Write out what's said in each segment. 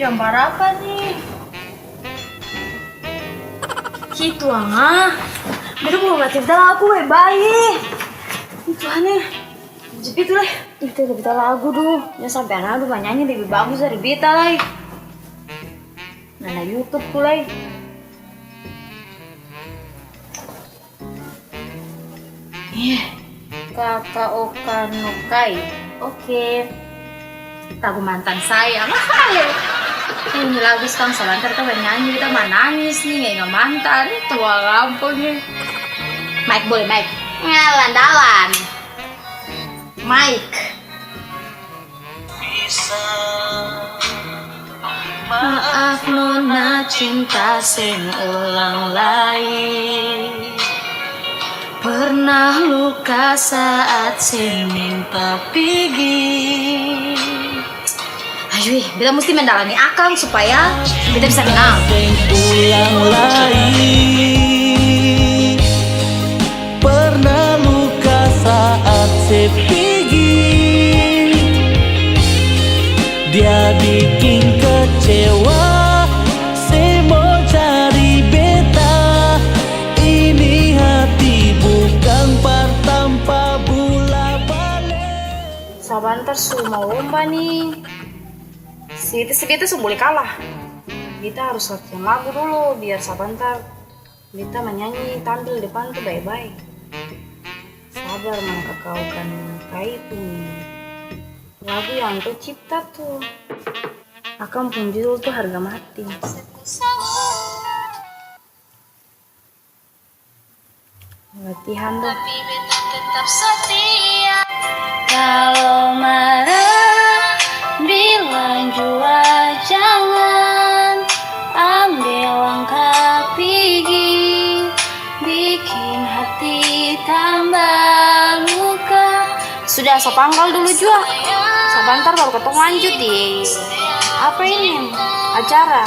Jam berapa nih? Gitu ah. Beda mau ngelatih lagu baik. Itu aneh. Jadi itu lah. Itu lebih lagu dulu. Ya sampai anak aduh nyanyi lebih bagus dari beta lah. Nana YouTube tuh lah. Kakak Okanukai. Oke. Lagu mantan saya. Ini lagu sekarang sebentar kita nyanyi, kita mah nangis nih, nggak mantan. Tua kampung nih. Mike boleh, Mike. Ngalan-dalan. Mike. Maaf nona cinta sing ulang lagi. Pernah luka saat sing minta pergi. Ayo, kita mesti mendalami akal supaya kita bisa menang. Ulang lagi. Pernah luka saat saya pergi. Dia bikin kecewa. Saya mau cari beta. Ini hati bukan tanpa bola balik. Sabantar semua lomba nih. Kita boleh kalah. Kita harus latihan lagu dulu biar sabantar kita menyanyi tampil depan tuh baik-baik. Sabar mangka kau kan itu lagu yang tuh cipta tuh. Akan pun judul tuh harga mati. Latihan dong. Kalau marah bilang jua jangan ambil langkah pergi, bikin hati tambah luka. Sudah sepanggal dulu jua. Sebentar baru ketemu lanjut di apa ini acara.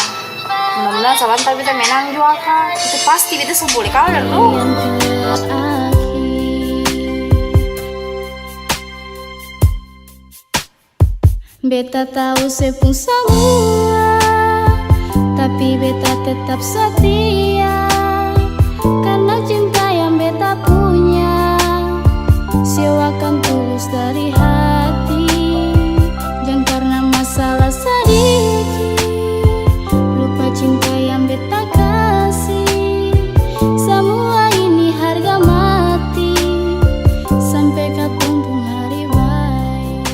Mudah-mudahan sebentar kita menang juga kak. Itu pasti kita boleh kalah dulu. Beta tahu sepung semua, tapi beta tetap setia. Karena cinta yang beta punya, sewakan tulus dari hati. Jangan karena masalah sedikit, lupa cinta yang beta kasih. Semua ini harga mati, sampai ketemu hari baik.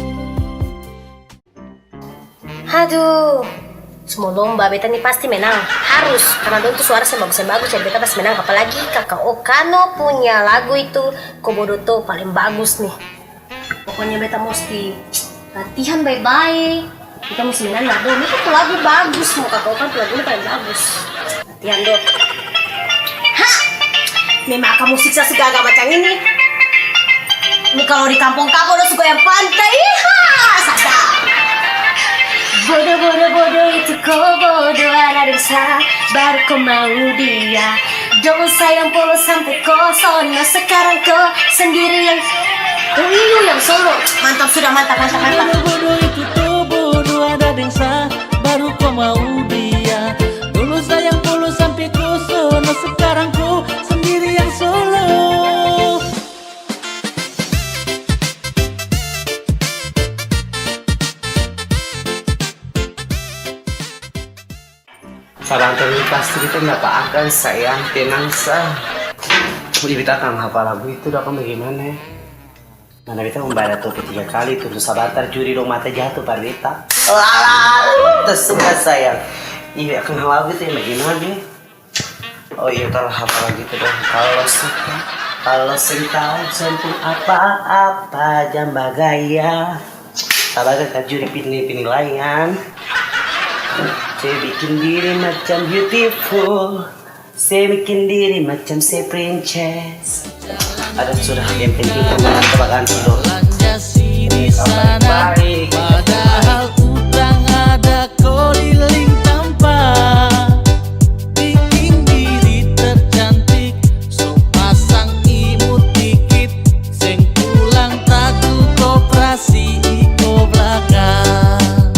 Aduh, semua lomba beta nih pasti menang. Harus, karena dong tuh suara saya bagus-bagus ya beta pasti menang. Apalagi kakak Okano punya lagu itu Kobodoto paling bagus nih. Pokoknya beta mesti latihan baik-baik. Kita mesti menang lah dong. Itu tuh lagu bagus, mau kakak Okano lagu ini paling bagus. Latihan dong. Hah, memang akan musik saya suka agak macam ini. Ini kalau di kampung-kampung udah suka yang pantai. Hah, sadar. Bodoh itu kau bodoh anak desa. Baru kau mau dia. Jangan sayang polos sampai kau sono. Sekarang kau sendiri yang yang solo. Mantap sudah mantap. Bodoh itu tuh bodoh ada desa. Baru kau mau dia. Dulu sayang polos sampai kau sono. Sekarang kau sendiri yang solo. Saran ini pasti kita nggak akan sayang tenang sah. Udah kita akan hafal lagu itu udah kamu gimana? Mana kita membayar topi 3 kali terus sabatar juri dong mata jatuh pada kita. Tersuka sayang. Iya akan hafal lagu itu yang bagaimana? Oh iya telah hafal lagi itu dong. Kalau suka, kalau sengkau sempung apa-apa jamba gaya. Sabatar kita juri penilaian. Saya bikin diri macam beautiful. Saya bikin diri macam saya princess. Ada sudah yang penting kemarin tebakan dulu. Baik. Padahal utang ada keliling tanpa. Bikin diri tercantik. So pasang imut dikit. Seng pulang takut koperasi iko belakang.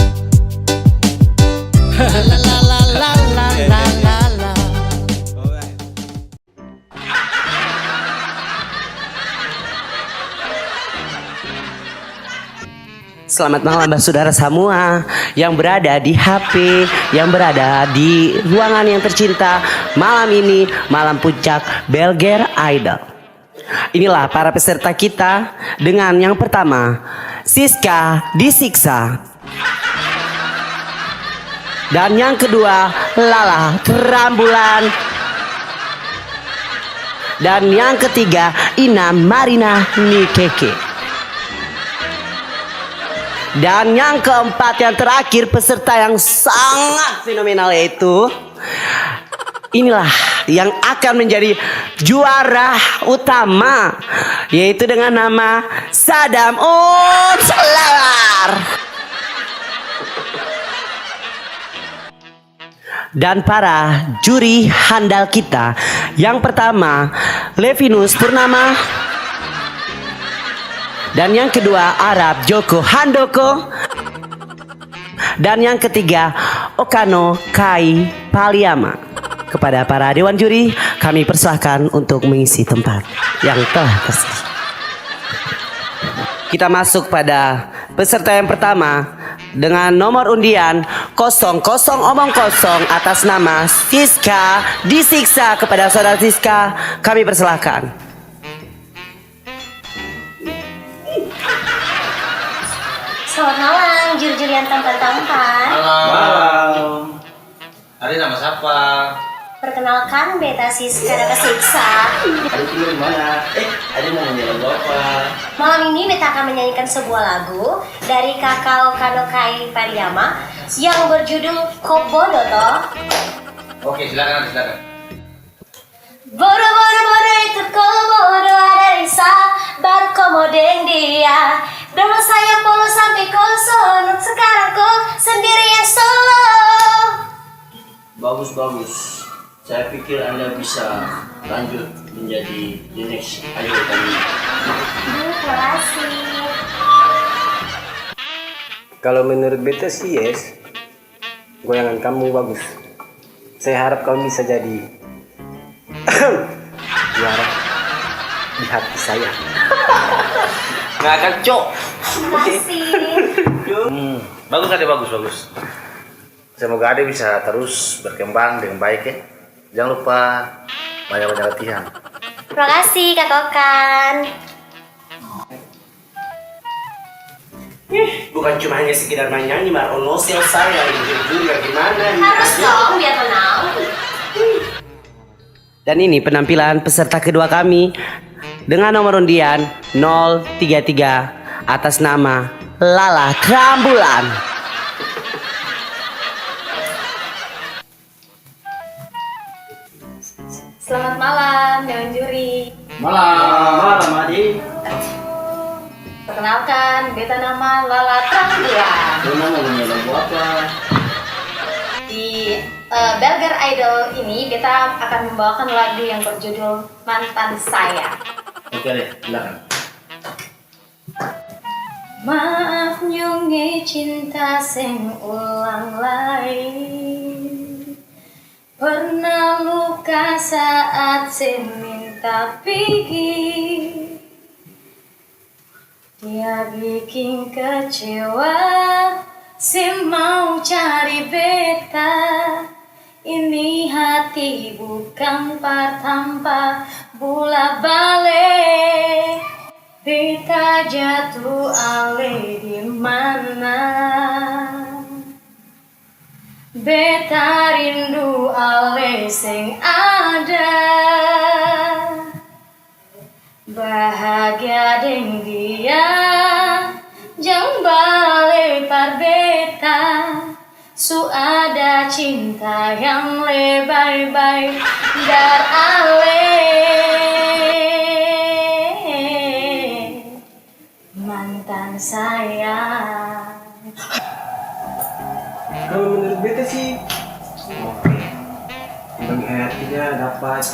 selamat malam saudara semua yang berada di HP, yang berada di ruangan yang tercinta. Malam ini malam puncak Belger Idol. Inilah para peserta kita dengan yang pertama Siska Disiksa. Dan yang kedua Lala Kerambulan. Dan yang ketiga Ina Marina Nikeke. Dan yang keempat yang terakhir peserta yang sangat fenomenal yaitu inilah yang akan menjadi juara utama yaitu dengan nama Sadam Otslar. Dan para juri handal kita yang pertama Levinus Purnama. Dan yang kedua Arab Joko Handoko. Dan yang ketiga Okano Kai Paliama. Kepada para dewan juri kami persilahkan untuk mengisi tempat yang telah tersedia. Kita masuk pada peserta yang pertama dengan nomor undian 00 atas nama Siska Disiksa. Kepada saudara Siska kami persilahkan. Selamat malam, juri-juri yang tampan-tampan. Malam. Hari nama siapa? Perkenalkan, beta Siska Daka Siksa. Hari tinggal di mana? Hari mau menyanyi apa? Malam ini beta akan menyanyikan sebuah lagu dari Kakao Kano Kai Pariyama yang berjudul Kobodoto. Oke, silakan. Bodoh itu kobodo ada Risa, baru komodeng dia. Dulu saya polos sampai kosong, sekarang kok sendirian solo. Bagus. Saya pikir Anda bisa lanjut menjadi the next idol kami. Terima kasih. Kalau menurut beta sih yes, goyangan kamu bagus. Saya harap kamu bisa jadi juara di hati saya. Nggak akan cok. Terima kasih. Bagus. Semoga Ade bisa terus berkembang dengan baik ya. Jangan lupa banyak-banyak latihan. Terima kasih Kak Kokan. Bukan cuma hanya sekedar menyanyi, Marono saya yang juga gimana? Harus dong biar menang. Dan ini penampilan peserta kedua kami dengan nomor undian 033 atas nama Lala Kerambulan. Selamat malam dewan juri. Malam, Adi. Perkenalkan, beta nama Lala Kerambulan. Lu mau menyanyi lagu apa? Di Belger Idol ini beta akan membawakan lagu yang berjudul Mantan Saya. Oke deh, silakan. Maaf nyonge cinta sing ulang lagi. Pernah luka saat sing minta pergi. Dia bikin kecewa, si mau cari beta. Ini hati bukan tanpa bola balik. Beta jatuh ale di mana? Beta rindu ale sing ada. Bahagia deng dia, jang balik par beta. Su ada cinta yang lebay-bay dar ale. Mantan saya. Kalau menurut beta sih oke. Bagi hatinya dapat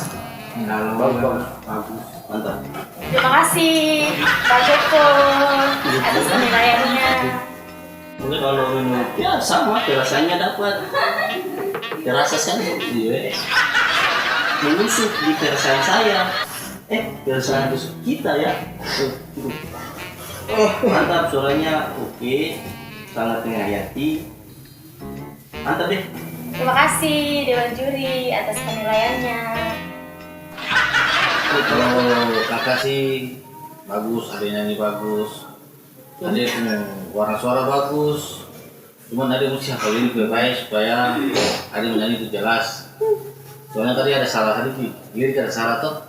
bagus. Mantap. Terima kasih Pak Joko atas penilaiannya. Mungkin kalau menurut ya sama, rasanya dapat. Terasa saya dia menusuk di perasaan saya. Perasaan tusuk kita ya. Mantap, suaranya oke, sangat menghayati. Mantap deh. Terima kasih Dewan Juri atas penilaiannya. Kalau kakak sih bagus, ada yang nyanyi bagus, ada yang punya warna suara bagus. Cuman ada yang mesti hafal ini baik supaya ada yang menyanyi itu jelas. Soalnya tadi ada salah tadi, lirik ada salah toh.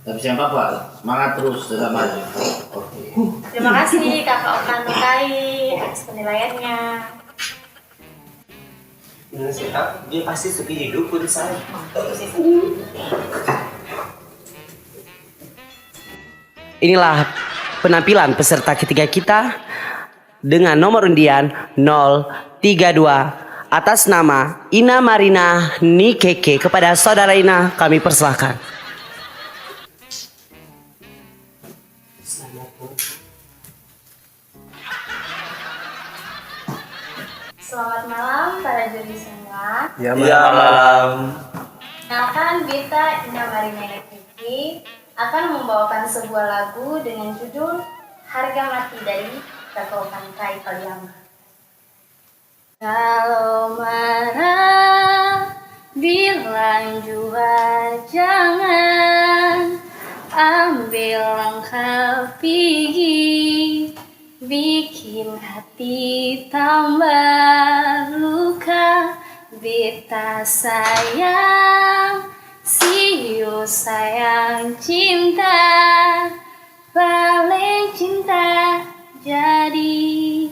Tapi siapa apa, semangat terus tetap maju. Oke. Terima kasih Kakak Okan Kai atas penilaiannya. Dia pasti suka hidup di sana. Inilah penampilan peserta ketiga kita dengan nomor undian 032 atas nama Ina Marina Nikeke. Kepada saudara Ina kami persilahkan. Selamat malam para juri semua. Ya malam. Kenalkan Beta Ina Marina Nikeke akan membawakan sebuah lagu dengan judul Harga Mati dari Kakak Okan Kai Paliama. Kalau marah bilang jua jangan, ambil langkah pergi, bikin hati tambah luka. Beta sayang, siu sayang cinta, paling cinta jadi,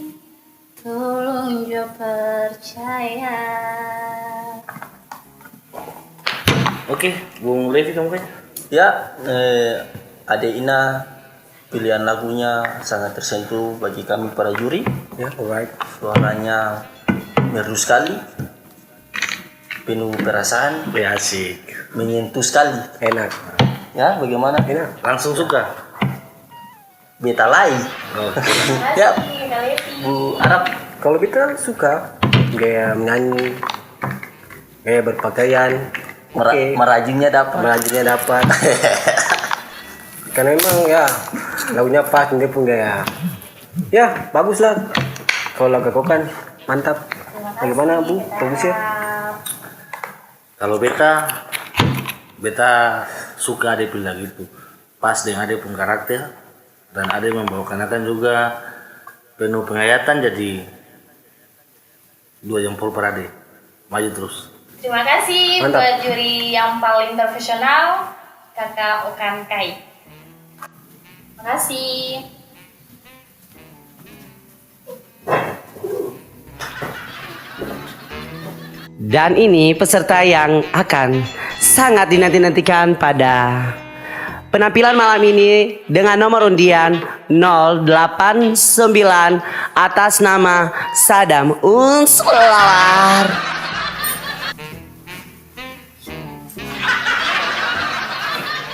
tolong jo percaya. Oke, Bung Levi kamu kan? Ya, Ade Ina pilihan lagunya sangat tersentuh bagi kami para juri. Ya, alright. Suaranya merdu sekali, penuh perasaan, Asik. menyentuh sekali. Enak. Ya, bagaimana? Enak. Langsung suka. Beta lai. Ya, Bu Arab. Kalau kita suka gaya menyanyi, gaya berpakaian, oke. Merajinnya dapat. Merajinnya dapat. Karena memang ya lagunya pas, dia pun gaya. Ya bagus lah. Kalau lagu kokan mantap. Bagaimana Bu? Bagusnya? Kalau beta suka ada pilih lagu itu. Pas dengan ada pun karakter dan ada yang membawakan juga penuh penghayatan, jadi 2 jempol per ade. Maju terus. Terima kasih Mantap. buat juri yang paling profesional, Kakak Okan Kai. Terima kasih. Dan ini peserta yang akan sangat dinanti-nantikan pada penampilan malam ini dengan nomor undian 089 atas nama Sadam Unsulawar.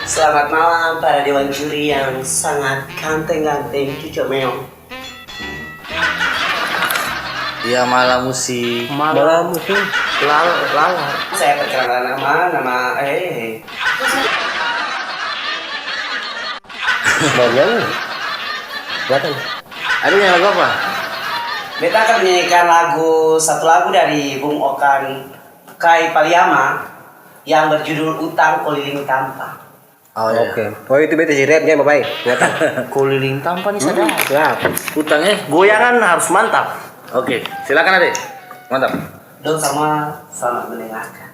Selamat malam para dewan juri yang sangat ganteng-ganteng, cucu meong. Iya, malam musik. Malam mungkin lalar. Saya perkenalkan nama Banyak. Kelihatan. Ada yang lagu apa? Beta akan menyanyikan satu lagu dari Bung Okan Kai Paliama yang berjudul Utang Keliling Tanpa. Oh iya. Oke. Oh itu beta si rapnya bapak. Kelihatan. Keliling tanpa nih sadar. Ya. Utangnya goyangan harus mantap. Oke, silakan Ade. Mantap. Dong sama mendengarkan.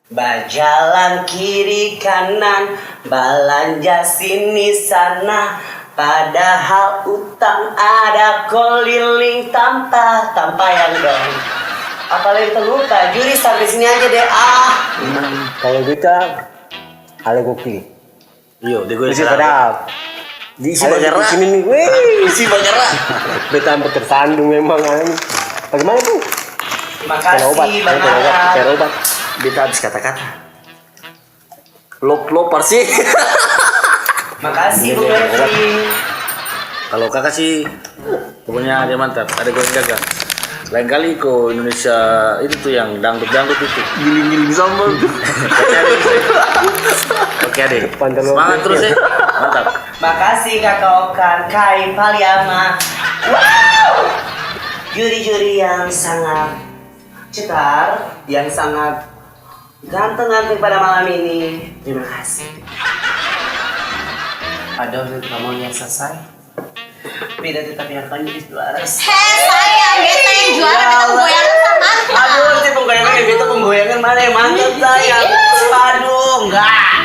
Bajalan kiri kanan, belanja sini sana, padahal utang ada keliling tanpa yang dong. Apalagi terluka, juri sampai sini aja deh. Kalau kita ada kopi. Yo, digoyang Isi sedap. Diisi bagara. Di sini nih, weh. Isi bagara. Beta hampir tersandung memang. Bagaimana Bu? Cara obat, Makasih Bang cara Arab. obat. Beta habis kata-kata. Lop-lopar sih. Makasih Bung Levi. Kalau kakak sih pokoknya dia mantap, ada goyang gagah. Lain kali kok Indonesia itu tuh yang dangdut itu giling-giling sambal tuh. Oke Ade. Pantai Semangat lopar. terus ya. Mantap. Makasih Kakak Okan, Kai Paliama. Wow! Juri-juri yang sangat cetar, yang sangat ganteng-ganteng pada malam ini. Terima kasih. Aduh, kamu yang selesai. Beda tetap yang akan jadi juara. Sayang, beta yang juara, beta penggoyangan sama. Aduh, si penggoyangan beta penggoyangan mana yang mantap sayang. Aduh, enggak.